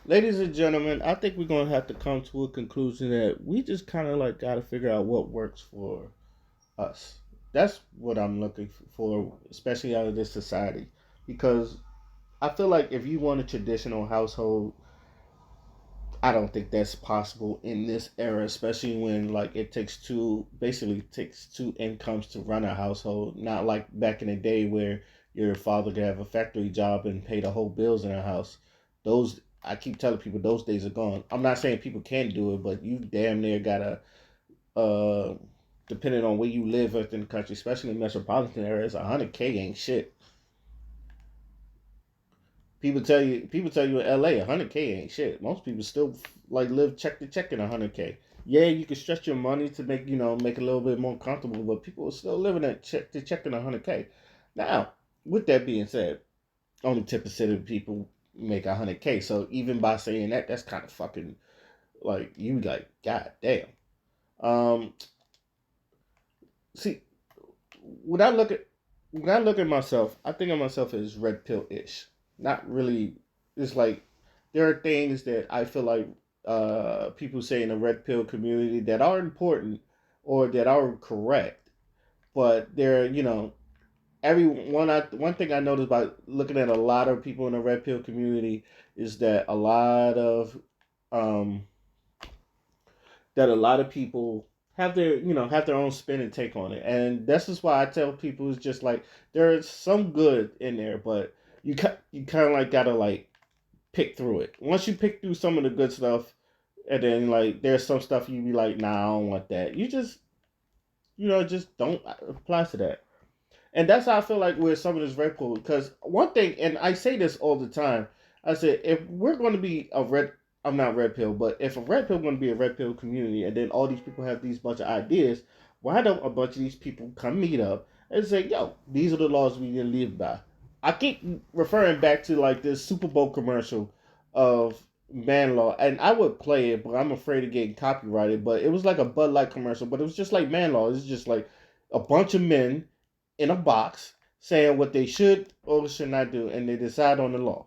Ladies and gentlemen, I think we're gonna have to come to a conclusion that we just kind of like got to figure out what works for us. That's what I'm looking for, especially out of this society, because I feel like if you want a traditional household, I don't think that's possible in this era, especially when like it takes two incomes to run a household. Not like back in the day where your father could have a factory job and pay the whole bills in a house. Those I keep telling people those days are gone. I'm not saying people can't do it, but you damn near gotta uh depending on where you live within the country, especially in metropolitan areas, 100K ain't shit. People tell you in LA 100K ain't shit. Most people still like live check to check in 100K. Yeah, you can stretch your money to make it a little bit more comfortable, but people are still living at check to check in 100K. Now, with that being said, only 10% of people make 100K. So even by saying that, that's kind of fucking like you like god damn. Um, see, when I look at when I look at myself, I think of myself as red pill ish. Not really. It's like there are things that I feel like people say in the red pill community that are important or that are correct, but they're one thing I noticed by looking at a lot of people in the red pill community is um that a lot of people have their own spin and take on it, and this is why I tell people it's just like there's some good in there, but you kind of like gotta like pick through it. Once you pick through some of the good stuff, and then like there's some stuff you be like, nah, I don't want that. You just just don't apply to that. And that's how I feel like with some of this red pill. Because one thing, and I say this all the time, I said if we're going to be I'm not red pill, but if a red pill going to be a red pill community, and then all these people have these bunch of ideas, why don't a bunch of these people come meet up and say, yo, these are the laws we need to live by? I keep referring back to like this Super Bowl commercial of Man Law, and I would play it, but I'm afraid of getting copyrighted. But it was like a Bud Light commercial, but it was just like Man Law. It's just like a bunch of men in a box saying what they should or should not do, and they decide on the law.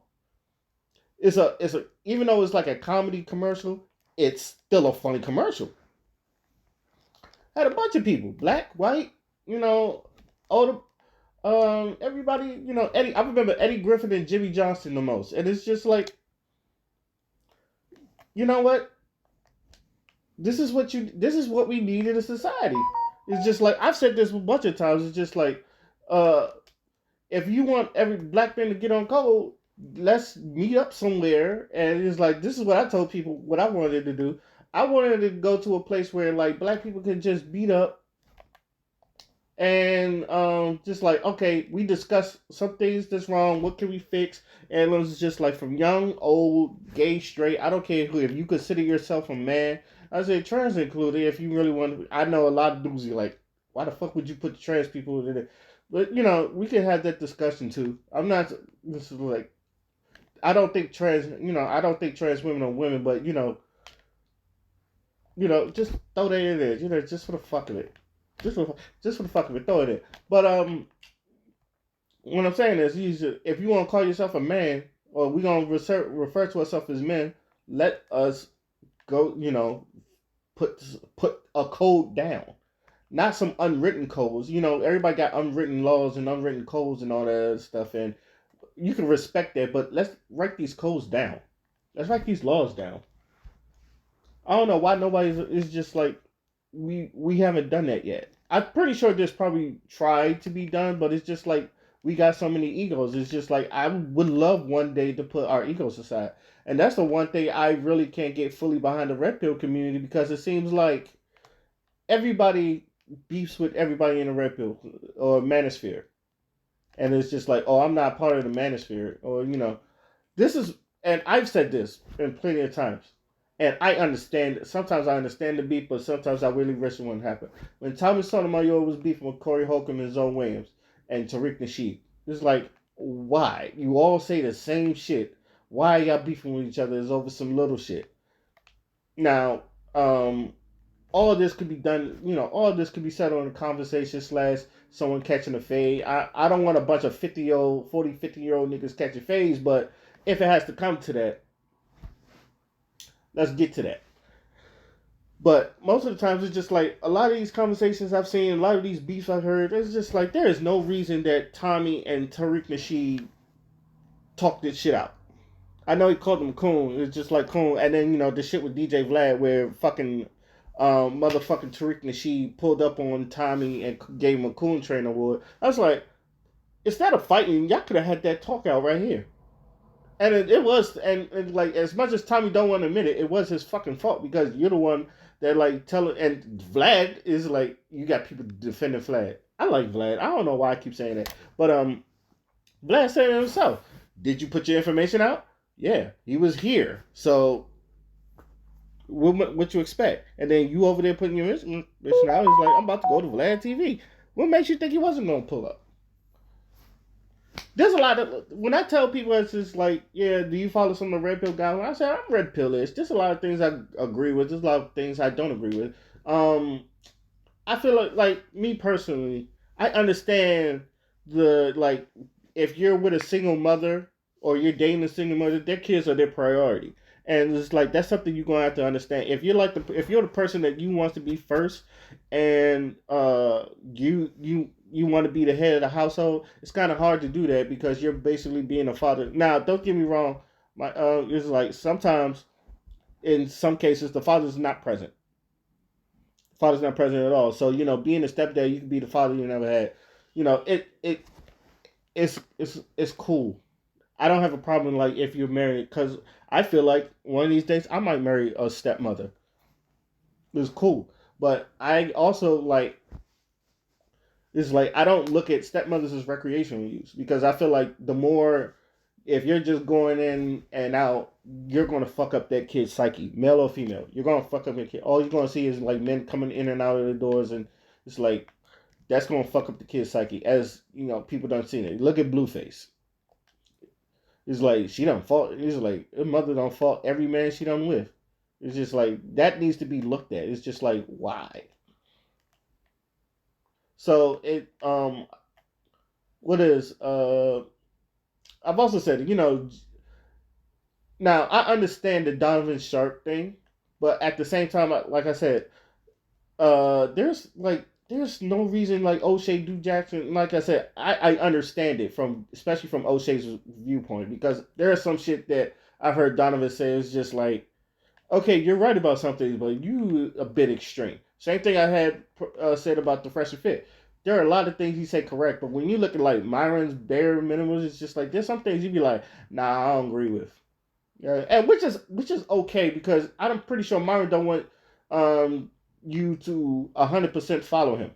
It's a even though it's like a comedy commercial, it's still a funny commercial. Had a bunch of people, black, white, you know, older, everybody, Eddie. I remember Eddie Griffin and Jimmy Johnson the most, and it's just like, you know what? This is what we need in a society. It's just like I've said this a bunch of times. It's just like, uh, if you want every black man to get on code, let's meet up somewhere. And it's like this is what I told people what I wanted to do. I wanted to go to a place where like black people can just meet up and just like okay, we discuss some things that's wrong. What can we fix? And it was just like from young, old, gay, straight. I don't care who. If you consider yourself a man, I say trans included. If you really want, I know a lot of dudes are like, why the fuck would you put the trans people in it? But we can have that discussion too. I'm not. This is like I don't think trans. I don't think trans women are women, but just throw that in there. Just for the fuck of it. Just for the fuck of it, throw it in. But what I'm saying is, if you want to call yourself a man, or we gonna refer to ourselves as men, let us go. Put put a code down, not some unwritten codes. Everybody got unwritten laws and unwritten codes and all that other stuff, and you can respect that. But let's write these codes down. Let's write these laws down. I don't know why nobody's. It's just like we haven't done that yet. I'm pretty sure this probably tried to be done, but it's just like we got so many egos. It's just like I would love one day to put our egos aside, and that's the one thing I really can't get fully behind the red pill community because it seems like everybody beefs with everybody in the red pill or manosphere, and it's just like, oh, I'm not part of the manosphere, or this is, and I've said this in plenty of times, and I understand. Sometimes I understand the beef, but sometimes I really wish it wouldn't happen. When Thomas Sotomayor was beefing with Corey Holcomb and Zoe Williams and Tariq Nasheed, it's like, why? You all say the same shit. Why are y'all beefing with each other? It's over some little shit. Now, all of this could be done. All of this could be settled in a conversation slash someone catching a fade. I don't want a bunch of 50-year-old, 40, 50-year-old niggas catching fades, but if it has to come to that, Let's get to that. But most of the times, it's just like a lot of these conversations I've seen, a lot of these beefs I've heard. It's just like there is no reason that Tommy and Tariq Nasheed talked this shit out. I know he called him coon. It's just like coon. And then the shit with DJ Vlad where fucking motherfucking Tariq Nasheed pulled up on Tommy and gave him a coon train award. I was like, instead of fighting, y'all could have had that talk out right here. And it was, and like as much as Tommy don't want to admit it, it was his fucking fault because you're the one that like tell it. And Vlad is like, you got people defending Vlad. I like Vlad. I don't know why I keep saying that, but Vlad said it himself. Did you put your information out? Yeah, he was here. So what you expect? And then you over there putting your information out. He's like, I'm about to go to Vlad TV. What makes you think he wasn't gonna pull up? There's a lot of when I tell people it's just like, yeah, do you follow some of the red pill guys? When I say I'm red pillish, there's a lot of things I agree with. There's a lot of things I don't agree with. I feel like me personally, I understand the like if you're with a single mother or you're dating a single mother, their kids are their priority. And it's like that's something you're gonna have to understand. If you're the person that you want to be first, and you want to be the head of the household, it's kind of hard to do that because you're basically being a father. Now, don't get me wrong, my it's like sometimes in some cases the father's not present. Father's not present at all. So being a stepdad, you can be the father you never had. It's cool. I don't have a problem like if you're married because I feel like one of these days I might marry a stepmother. It's cool, but I also like it's like I don't look at stepmothers as recreational use because I feel like the more if you're just going in and out, you're gonna fuck up that kid's psyche, male or female. You're gonna fuck up your kid. All you're gonna see is like men coming in and out of the doors, and it's like that's gonna fuck up the kid's psyche. As people don't see it. Look at Blueface. It's like she don't fault. It's like her mother don't fault every man she done with. It's just like that needs to be looked at. It's just like why. So what is I've also said now I understand the Donovan Sharp thing, but at the same time, like I said, there's no reason like O'Shea do Jackson. Like I said, I understand it from especially from O'Shea's viewpoint because there is some shit that I've heard Donovan say is just like, okay, you're right about something, but you a bit extreme. Same thing I had said about the Fresh and Fit. There are a lot of things he said correct, but when you look at like Myron's bare minimums, it's just like there's some things you be like, nah, I don't agree with. Yeah, and which is okay because I'm pretty sure Myron don't want you to 100% follow him.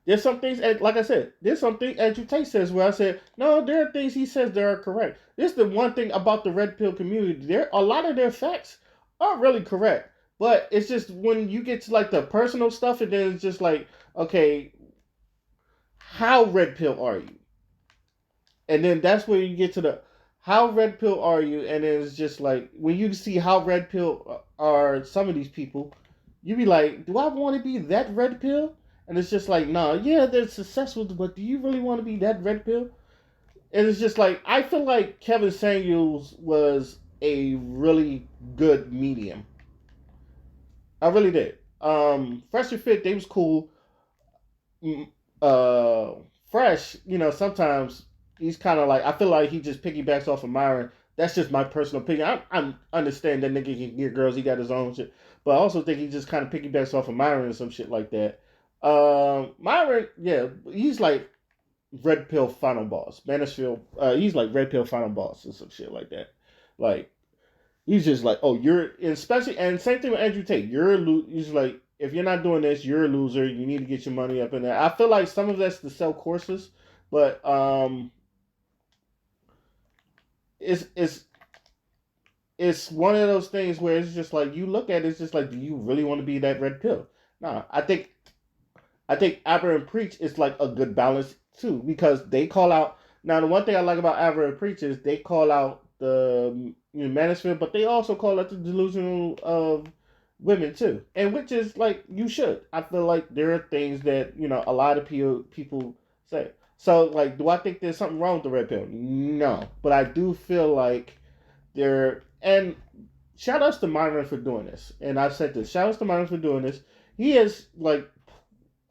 There's some things, like I said, there's some things Andrew Tate says where I said, no, there are things he says that are correct. This is the one thing about the red pill community. There, a lot of their facts are really correct, but it's just when you get to like the personal stuff, and then it's just like, okay, how red pill are you? And then that's where you get to the how red pill are you, and then it's just like when you see how red pill are some of these people, you be like, do I want to be that red pill? And it's just like, nah, yeah, they're successful, but do you really want to be that red pill? And it's just like, I feel like Kevin Samuels was a really good medium. I really did. Fresh and Fit, they was cool. Uh, Fresh, sometimes he's kind of like, I feel like he just piggybacks off of Myron. That's just my personal opinion. I understand that nigga can get girls, he got his own shit. But I also think he just kind of piggybacks off of Myron and some shit like that. Myron, yeah, he's like red pill final boss. Mansfield, he's like red pill final boss and some shit like that. Like he's just like, oh, you're especially and same thing with Andrew Tate. He's like, if you're not doing this, you're a loser. You need to get your money up in there. I feel like some of that's to sell courses, but it's it's one of those things where it's just like you look at it, it's just like, do you really want to be that red pill? No, I think Aber and Preach is like a good balance too because they call out. Now the one thing I like about Aber and Preach is they call out the manosphere, but they also call out the delusional of women too, and which is like you should. I feel like there are things that a lot of people say. So like, do I think there's something wrong with the red pill? No, but I do feel like there and shout outs to Myron for doing this. And I've said this. Shout outs to Myron for doing this. He has like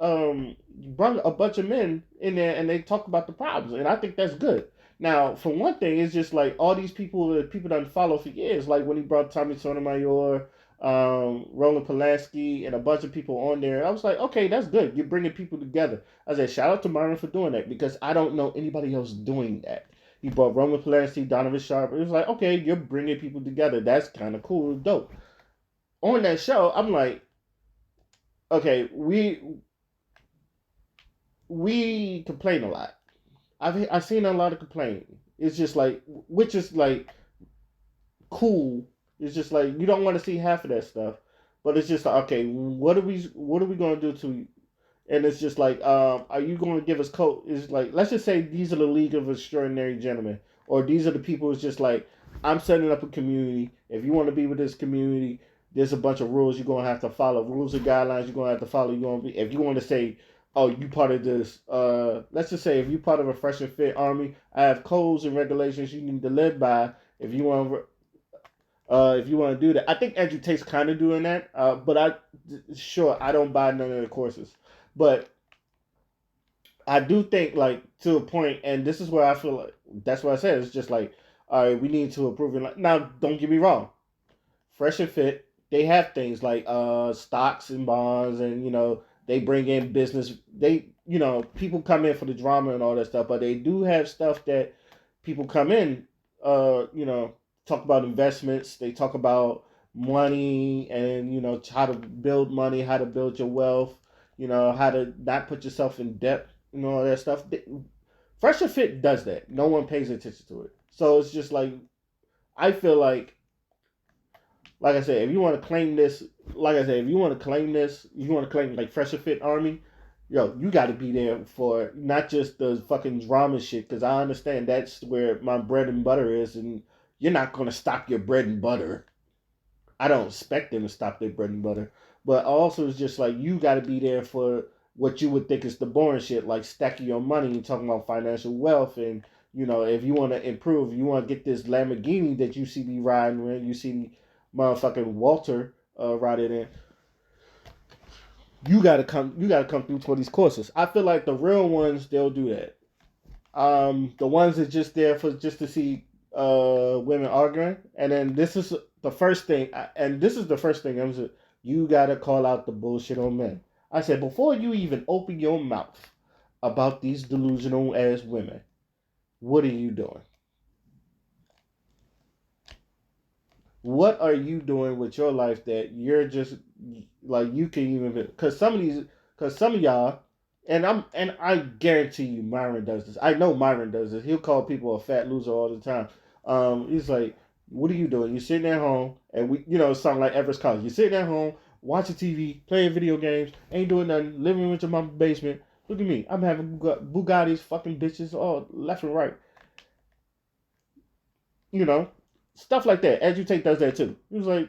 brought a bunch of men in there and they talk about the problems, and I think that's good. Now, for one thing, it's just like all these people that people done follow for years, like when he brought Tommy Sotomayor, Roland Polanski, and a bunch of people on there. I was like, okay, that's good. You're bringing people together. I said, shout out to Myron for doing that because I don't know anybody else doing that. He brought Roman Polanski, Donovan Sharp. It was like, okay, you're bringing people together. That's kind of cool, dope. On that show, I'm like, okay, we complain a lot. I've seen a lot of complaining. It's just like, which is like cool. It's just like you don't want to see half of that stuff, but it's just like, okay, what are we gonna do to? And it's just like, are you going to give us code? It's like, let's just say these are the League of Extraordinary Gentlemen, or these are the people. It's just like, I'm setting up a community. If you want to be with this community, there's a bunch of rules you're gonna have to follow. Rules and guidelines you're gonna have to follow. You're gonna be if you want to say, oh, you part of this. Let's just say if you part of a fresh and fit army, I have codes and regulations you need to live by. If you want to do that, I think Andrew Tate's kind of doing that. But I don't buy none of the courses, but I do think like to a point, and this is where I feel like that's what I said. It's just like, all right, we need to improve it. Now, don't get me wrong, Fresh and Fit, they have things like stocks and bonds, and they bring in business. People come in for the drama and all that stuff, but they do have stuff that people come in, talk about investments. They talk about money and how to build money, how to build your wealth, how to not put yourself in debt, all that stuff. Fresh and Fit does that. No one pays attention to it, so it's just like I feel like I said, if you want to claim this, you want to claim like Fresh and Fit Army, you got to be there for not just the fucking drama shit, because I understand that's where my bread and butter is, and you're not going to stop your bread and butter. I don't expect them to stop their bread and butter, but also it's just like you got to be there for what you would think is the boring shit, like stacking your money and talking about financial wealth, and if you want to improve, you want to get this Lamborghini that you see me riding with, you see motherfucking Walter riding in. You gotta come through for these courses. I feel like the real ones, they'll do that. The ones that just there for just to see women arguing, and then this is the first thing, you gotta call out the bullshit on men. I said before you even open your mouth about these delusional ass women, what are you doing? What are you doing with your life that you're just like you can even because some of y'all and I guarantee you Myron does this. I know Myron does this. He'll call people a fat loser all the time. He's like, what are you doing? You're sitting at home and something like Everest College. You're sitting at home watching TV, playing video games, ain't doing nothing, living with your mama's basement. Look at me. I'm having Bugattis, fucking bitches all left and right. You know, stuff like that. Edutate does that too. He was like,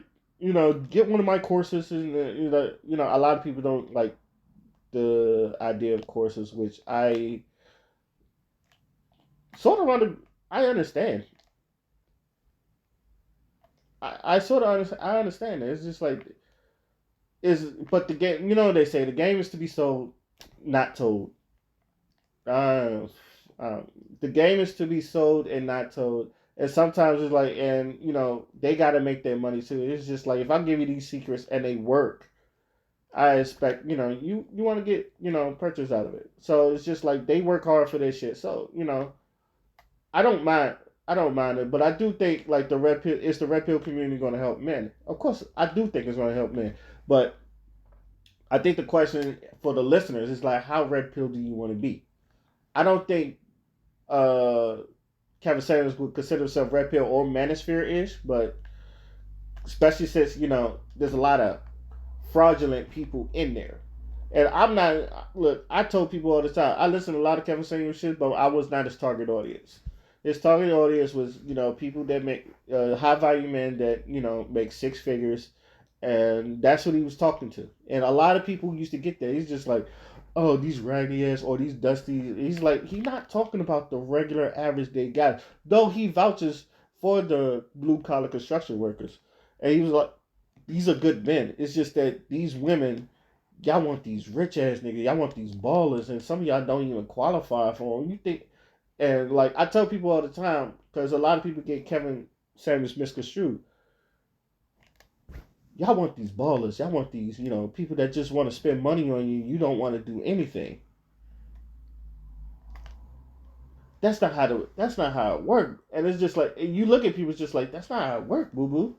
get one of my courses, and a lot of people don't like the idea of courses, which I sort of I understand. I sort of understand. I understand it. It's just like but the game. They say the game is to be sold, not told. Uh, uh, the game is to be sold and not told. And sometimes it's like, and they got to make their money too. It's just like if I give you these secrets and they work, I expect you want to get purchase out of it. So it's just like they work hard for their shit. So I don't mind. I don't mind it, but I do think like the red pill community going to help men? Of course, I do think it's going to help men, but I think the question for the listeners is like, how red pill do you want to be? I don't think uh, Kevin Samuels would consider himself red pill or manosphere ish, but especially since there's a lot of fraudulent people in there. And I'm not. Look, I told people all the time. I listen to a lot of Kevin Samuels shit, but I was not his target audience. His target audience was people that make high value men that make six figures, and that's what he was talking to. And a lot of people used to get that. He's just like, oh, these raggedy ass or these dusty. He's like, he's not talking about the regular average day guy, though he vouches for the blue collar construction workers. And he was like, these are good men. It's just that these women, y'all want these rich ass niggas, y'all want these ballers, and some of y'all don't even qualify for them. You think, and like I tell people all the time, because a lot of people get Kevin Samuels misconstrued. Y'all want these ballers, y'all want these, people that just want to spend money on you. You don't want to do anything. That's not how it works. And it's just like you look at people, it's just like that's not how it works, boo boo.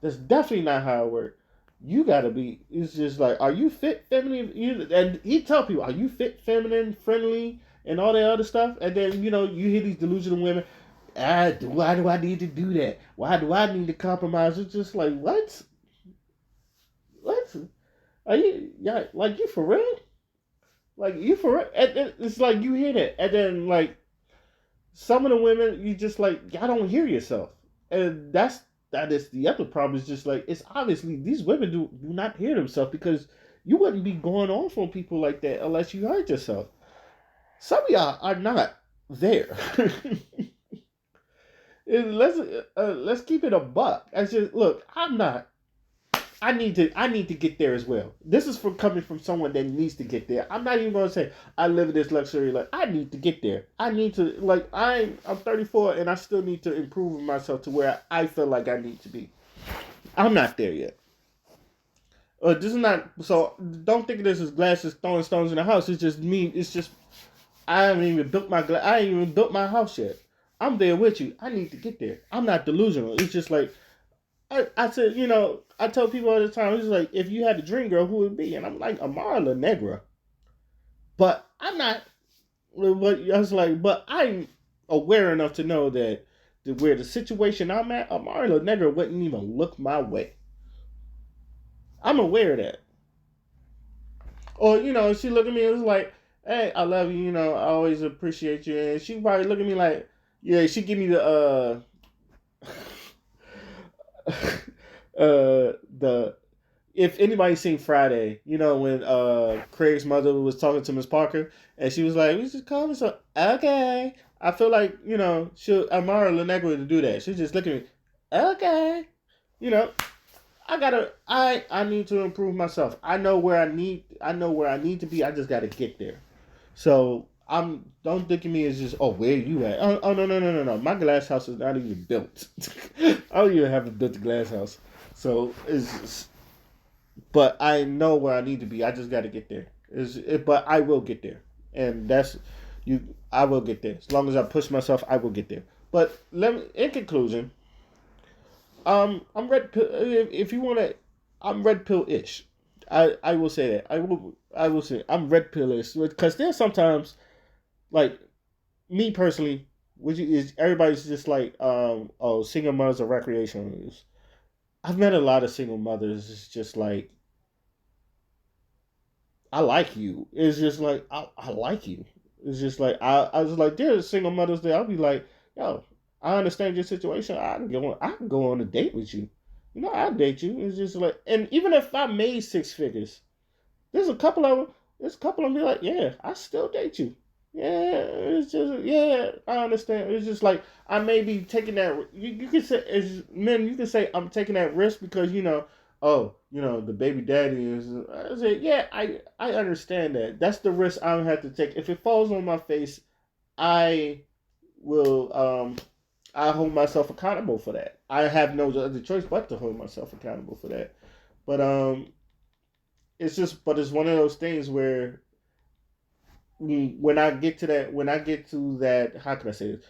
That's definitely not how it works. You gotta be. It's just like, are you fit, feminine? And he tell people, are you fit, feminine, friendly, and all that other stuff. And then you hear these delusional women. Why do I need to do that? Why do I need to compromise? It's just like what? What? Are you? Yeah, like you for real? Like you for real? And it's like you hear that, and then like some of the women, you just like y'all don't hear yourself, and that is the other problem. Is just like it's obviously these women do not hear themselves because you wouldn't be going off on people like that unless you heard yourself. Some of y'all are not there. Let's keep it a buck. I just look. I'm not. I need to get there as well. This is from coming from someone that needs to get there. I'm not even gonna say I live in this luxury life. I need to get there. I need to like I'm 34 and I still need to improve myself to where I feel like I need to be. I'm not there yet. This is not so. Don't think of this as glasses throwing stones in the house. It's just me. It's just I haven't even built I ain't even built my house yet. I'm there with you. I need to get there. I'm not delusional. It's just like I said, I tell people all the time, it's like, if you had a dream girl, who would it be? And I'm like, Amara La Negra. But I'm not, but I was like, but I'm aware enough to know that where the situation I'm at, Amara La Negra wouldn't even look my way. I'm aware of that. Or, she look at me and was like, hey, I love you, I always appreciate you. And she probably look at me like, yeah, she give me the if anybody's seen Friday, when Craig's mother was talking to Miss Parker and she was like, "We just call me so okay." I feel like she'll Amara La Negra to do that. She just look at me, okay. You know, I need to improve myself. I know where I need to be. I just gotta get there. So don't think of me as just where you at? Oh no. My glass house is not even built. I don't even have a built glass house. So but I know where I need to be. I just got to get there. But I will get there, and that's you. I will get there as long as I push myself. I will get there. But in conclusion, I'm red pill. If you want to, I'm red pill ish. I will say that. I will say I'm red pill ish because there's sometimes like me personally, which is everybody's just like single mothers are recreational use. I've met a lot of single mothers. It's just like I like you. It's just like I like you. It's just like I was like there's single mothers there. I'll be like, yo, I understand your situation. I can go on a date with you. I'll date you. It's just like, and even if I made six figures, there's a couple of them. There's a couple of them be like, yeah, I still date you. Yeah, it's just yeah, I understand. It's just like I may be taking that. You can say as men, you can say I'm taking that risk because the baby daddy is. I say yeah, I understand that. That's the risk I don't have to take. If it falls on my face, I will I hold myself accountable for that. I have no other choice but to hold myself accountable for that. But it's one of those things where when I get to that, how can I say this?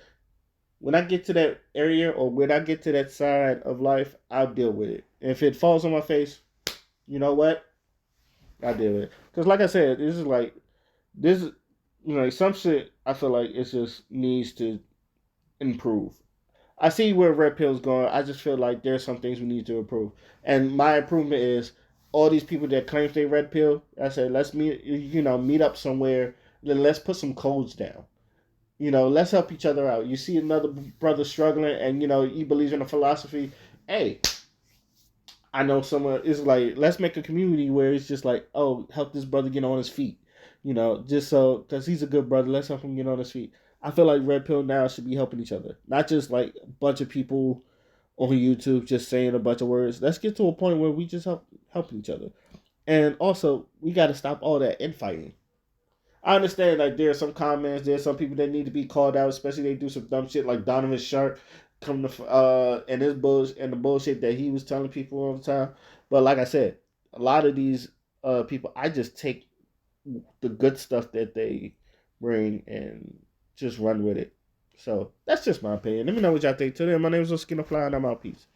When I get to that area or when I get to that side of life, I'll deal with it. If it falls on my face, you know what? I'll deal with it. Because like I said, this is some shit. I feel like it just needs to improve. I see where red pill's going. I just feel like there's some things we need to improve, and my improvement is all these people that claim they red pill. I said let's meet up somewhere. Let's put some codes down. Let's help each other out. You see another brother struggling, and he believes in a philosophy. Hey, I know someone is like, let's make a community where it's just like, oh, help this brother get on his feet. Just so because he's a good brother, let's help him get on his feet. I feel like Red Pill now should be helping each other, not just like a bunch of people on YouTube just saying a bunch of words. Let's get to a point where we just help each other. And also, we got to stop all that infighting. I understand like there's some comments, there's some people that need to be called out, especially they do some dumb shit like Donovan Sharp come to and his bullshit and the bullshit that he was telling people all the time. But like I said, a lot of these people, I just take the good stuff that they bring and just run with it. So that's just my opinion. Let me know what y'all think. Today, my name is Skinner Fly, and I'm out. Peace.